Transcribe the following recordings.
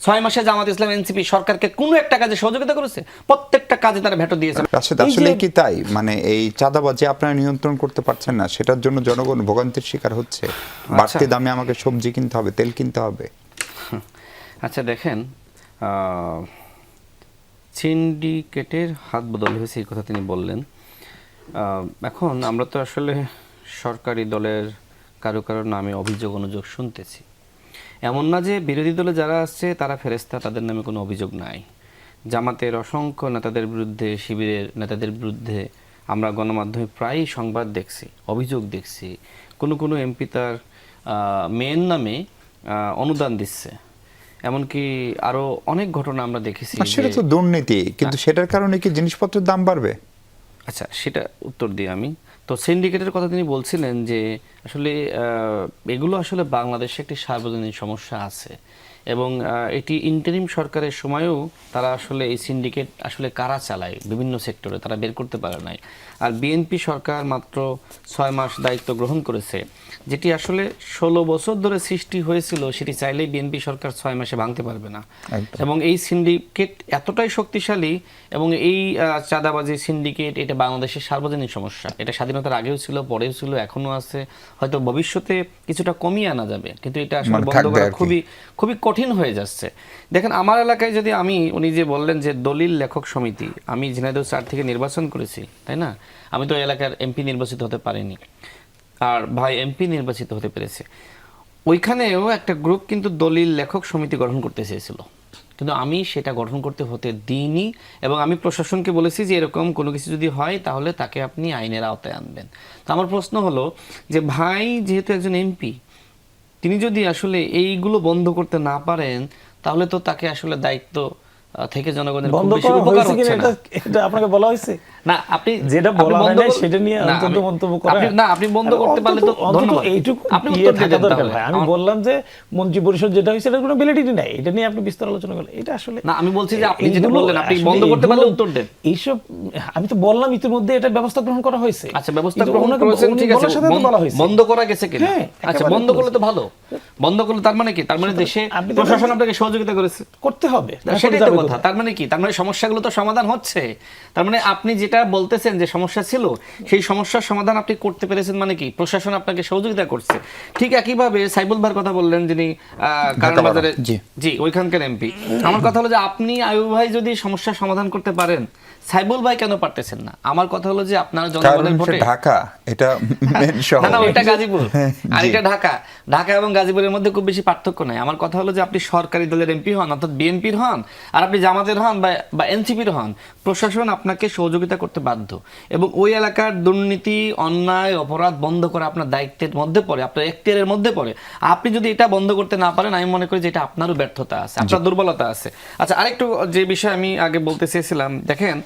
6 মাসে জামাত ইসলাম এনসিপি সরকারকে কোনো একটা কাজে সহযোগিতা করেছে? প্রত্যেকটা কাজে তারা ভেটো দিয়েছে। আসলে কি তাই, মানে এই চাঁদাবাজি আপনারা নিয়ন্ত্রণ করতে পারছেন না, সেটার জন্য জনগণ ভোগান্তির শিকার হচ্ছে? বাড়তি দামে আমাকে সবজি কিনতে হবে, তেল কিনতে হবে। আচ্ছা দেখেন, সিন্ডিকেটের হাত বদল হয়েছে এই কথা তিনি বললেন। এখন আমরা তো আসলে সরকারি দলের কারো কারো নামে অভিযোগ অনুযোগ শুনতেছি। এমন না যে বিরোধী দলে যারা আসছে তারা ফেরেস্তা, তাদের নামে কোনো অভিযোগ নাই। জামাতের অসংখ্য নেতাদের বিরুদ্ধে, শিবিরের নেতাদের বিরুদ্ধে আমরা গণমাধ্যমে প্রায়ই সংবাদ দেখছি, অভিযোগ দেখছি। কোনো এমপি তার মেয়ের নামে অনুদান দিচ্ছে, এমনকি আরো অনেক ঘটনা আমরা দেখেছি। সেটা তো দুর্নীতি, কিন্তু সেটার কারণে কি জিনিসপত্রের দাম বাড়বে? আচ্ছা, সেটা উত্তর দিই আমি। তো সিন্ডিকেটের কথা তিনি বলছিলেন যে আসলে এগুলো আসলে বাংলাদেশে একটি সার্বজনীন সমস্যা আছে, এবং এটি ইন্টারিম সরকারের সময়ও তারা আসলে এই সিন্ডিকেট আসলে কারা চালায় বিভিন্ন সেক্টরে তারা বের করতে পারে নাই। আর বিএনপি সরকার মাত্র 6 মাস দায়িত্ব গ্রহণ করেছে, যেটি আসলে 16 বছর ধরে সৃষ্টি হয়েছিল, সেটি চাইলেই বিএনপি সরকার 6 মাসে ভাঙতে পারবে না। এবং এই সিন্ডিকেট এতটাই শক্তিশালী, এবং এই চাঁদাবাজি সিন্ডিকেট এটা বাংলাদেশের সার্বজনীন সমস্যা। এটা স্বাধীনতার আগেও ছিল, পরেও ছিল, এখনো আছে, হয়তো ভবিষ্যতে কিছুটা কমিয়ে আনা যাবে, কিন্তু এটা আসলে বন্ধ করা খুবই খুবই কঠিন হয়ে যাচ্ছে। দেখেন আমার এলাকায় যদি উনি যে বললেন যে দলিল লেখক সমিতি, আমি ঝিনাইদহ 4 থেকে নির্বাচন করেছি, তাই না? আমি তো এলাকার এমপি নির্বাচিত হতে পারিনি, আর ভাই এমপি নির্বাচিত হতে পেরেছে। ওইখানেও একটা গ্রুপ কিন্তু দলিল লেখক সমিতি গঠন করতে চেয়েছিল, কিন্তু আমি সেটা গঠন করতে হতে দিইনি, এবং আমি প্রশাসনকে বলেছি যে এরকম কোনো কিছু যদি হয় তাহলে তাকে আপনি আইনের আওতায় আনবেন। তো আমার প্রশ্ন হলো যে ভাই যেহেতু একজন এমপি, তিনি যদি আসলে এইগুলো বন্ধ করতে না পারেন, তাহলে তো তাকে আসলে দায়িত্ব থেকে জনগণের খুব বেশি উপকার হচ্ছে না। এটা আপনাকে বলা হয়েছে না, আপনি যেটা বলা হয় না সেটা নিয়ে অন্তত মন্তব্য করেন না, আপনি বন্ধ করতে পারলে তো ধন্যবাদ, এইটুকু আপনি উত্তর দিতে দরকার ভাই। আমি বললাম যে মন্ত্রী পরিষদ যেটা হয়েছে এটার কোনো ভ্যালিডিটি নাই, এটা নিয়ে আপনি বিস্তার আলোচনা করেন। এটা আসলে না, আমি বলছি যে আপনি যেটা বললেন আপনি বন্ধ করতে পারলে উত্তর দেন। এইসব আমি তো বললাম ইতিমধ্যে এটা ব্যবস্থা গ্রহণ করা হয়েছে। আচ্ছা, ব্যবস্থা গ্রহণ করেছেন, ঠিক আছে, বন্ধ করা গেছে কিনা? আচ্ছা, বন্ধ করলে তো ভালো। বন্ধ করলে তার মানে কি? তার মানে দেশে প্রশাসন আপনাকে সহযোগিতা করেছে, করতে হবে, সেটাই তো কথা। তার মানে কি? তার মানে সমস্যাগুলো তো সমাধান হচ্ছে। তার মানে আপনি যেটা বলতেছেন যে সমস্যা ছিল, সেই সমস্যার সমাধান আপনি করতে পেরেছেন, মানে কি প্রশাসন আপনাকে সহযোগিতা করছে। ঠিক একইভাবে সাইবুল ভাইয়ের কথা বললেন, যিনি কারণ বাজারে, জি ওইখানকার এমপি। আমার কথা হলো যে আপনি আয়ুব ভাই যদি সমস্যার সমাধান করতে পারেন, সাইবুল ভাই কেন পারতেছেন না? আমার কথা হলো যে আপনারা জনগণের ভোটে, ঢাকা এটা মেন শহর, না ওইটা গাজীপুর আর এটা ঢাকা। ঢাকা এবং গাজীপুরের মধ্যে খুব বেশি পার্থক্য নাই। আমার কথা হলো যে আপনি সরকারি দলের এমপি হন, অর্থাৎ বিএনপির হন, আর আপনি জামাতের হন বা এনসিপির হন, প্রশাসন আপনাকে সহযোগিতা করতে বাধ্য, এবং ওই এলাকার দুর্নীতি, অন্যায়, অপরাধ বন্ধ করা আপনার দায়িত্বের মধ্যে পড়ে, আপনার এখতিয়ারের মধ্যে পড়ে। আপনি যদি এটা বন্ধ করতে না পারেন, আমি মনে করি যে এটা আপনারও ব্যর্থতা আছে, আপনার দুর্বলতা আছে। আচ্ছা, আরেকটু যে বিষয় আমি আগে বলতে চেয়েছিলাম, দেখেন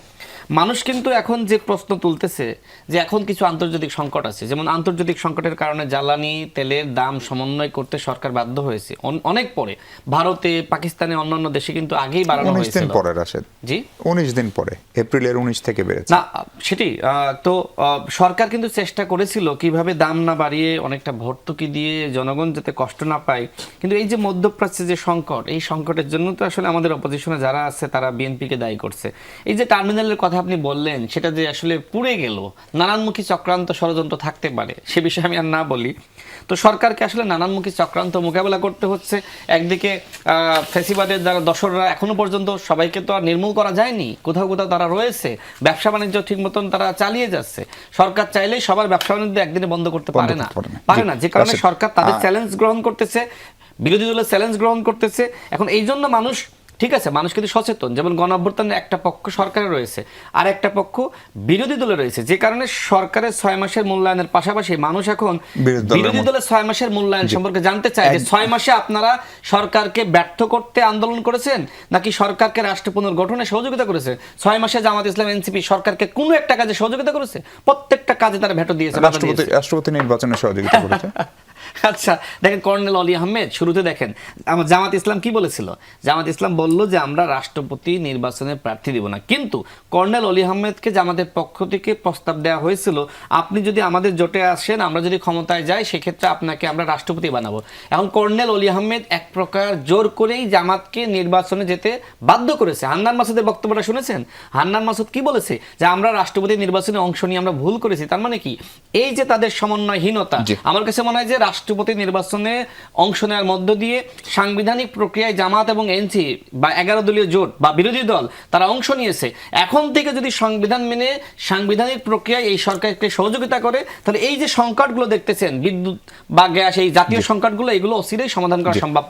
মানুষ কিন্তু এখন যে প্রশ্ন তুলতেছে যে এখন কিছু আন্তর্জাতিক সংকট আছে, যেমন আন্তর্জাতিক সংকটের কারণে জ্বালানি তেলের দাম সমন্বয় করতে সরকার বাধ্য হয়েছে অনেক পরে। ভারতে, পাকিস্তানে, অন্যান্য দেশে কিন্তু আগেই বাড়ানো হয়েছিল। 19 দিন পরে রাশেদ, জি 19 দিন পরে, এপ্রিলের 19 থেকে বেড়েছে। না সেটি তো সরকার কিন্তু চেষ্টা করেছিল কিভাবে দাম না বাড়িয়ে অনেকটা ভর্তুকি দিয়ে জনগণ যাতে কষ্ট না পায়। কিন্তু এই যে মধ্যপ্রাচ্যে যে সংকট, এই সংকটের জন্য তো আসলে আমাদের অপোজিশনে যারা আছে তারা বিএনপিকে দায়ী করছে। এই যে টার্মিনালের কথা আপনি বললেন, সেটা যে আসলে পুড়ে গেল, নানানমুখী চক্রান্ত ষড়যন্ত্র থাকতে পারে, সে বিষয়ে আমি আর না বলি। তো সরকারকে আসলে নানানমুখী চক্রান্ত মোকাবেলা করতে হচ্ছে। একদিকে ফ্যাসিবাদের যারা দশররা এখনো পর্যন্ত সবাইকে তো আর নির্মূল করা যায়নি, কোথাও কোথাও তারা রয়েছে, ব্যবসা বাণিজ্য ঠিক মতন তারা চালিয়ে যাচ্ছে। সরকার চাইলেই সবার ব্যবসা বাণিজ্য একদিনে বন্ধ করতে পারে না, যে কারণে সরকার তাদের চ্যালেঞ্জ গ্রহণ করতেছে, বিরোধী দলের চ্যালেঞ্জ গ্রহণ করতেছে। এখন এই জন্য মানুষ, ঠিক আছে, মানুষ কিন্তু সচেতন, যেমন গণ অভ্যুত্থানের একটা পক্ষ সরকারের রয়েছে আর একটা পক্ষ বিরোধী দলে রয়েছে, যে কারণে সরকারের 6 মাসের মূল্যায়নের পাশাপাশি মানুষ এখন বিরোধী দলের 6 মাসের মূল্যায়ন সম্পর্কে জানতে চায় যে 6 মাসে আপনারা সরকারকে ব্যর্থ করতে আন্দোলন করেছেন নাকি সরকারকে রাষ্ট্র পুনর্গঠনে সহযোগিতা করেছে। 6 মাসে জামাত ইসলাম এনসিপি সরকারকে কোনো একটা কাজে সহযোগিতা করেছে? প্রত্যেকটা কাজে তারা ভেটো দিয়েছে, রাষ্ট্রপতি নির্বাচনে সহযোগিতা করেছে। আচ্ছা দেখেন, কর্নেল অলি আহমেদ শুরুতে দেখেন আমার জামাত ইসলাম কি বলেছিল, জামাত ইসলাম বলল যে আমরা রাষ্ট্রপতি নির্বাচনে প্রার্থী দিব না, কিন্তু কর্নেল অলি আহমেদকে জামাতের পক্ষ থেকে প্রস্তাব দেওয়া হয়েছিল আপনি যদি আমাদের জোটে আসেন, আমরা যদি ক্ষমতায় যাই, সেক্ষেত্রে আপনাকে আমরা রাষ্ট্রপতি বানাবো। এখন কর্নেল অলি আহমেদ এক প্রকার জোর করেই জামাতকে নির্বাচনে যেতে বাধ্য করেছে। হান্নান মাসুদের বক্তব্যটা শুনেছেন? হান্নান মাসুদ কি বলেছে যে আমরা রাষ্ট্রপতি নির্বাচনে অংশ নিয়ে আমরা ভুল করেছি। তার মানে কি, এই যে তাদের সমন্বয়হীনতা, আমার কাছে মনে হয় যে রাষ্ট্রপতি নির্বাচনে অংশ নেওয়ার মধ্য দিয়ে সাংবিধানিক প্রক্রিয়ায় জামাত এবং এনসি বা 11 দলীয় জোট বা বিরোধী দল তারা অংশ নিয়েছে। এখন থেকে যদি সংবিধান মেনে সাংবিধানিক প্রক্রিয়ায় এই সরকারকে সহযোগিতা করে, তাহলে এই যে সংকটগুলো দেখতেছেন বিদ্যুৎ বা গ্যাস, এই জাতীয় সংকটগুলো, এগুলো অচিরেই সমাধান করা সম্ভব।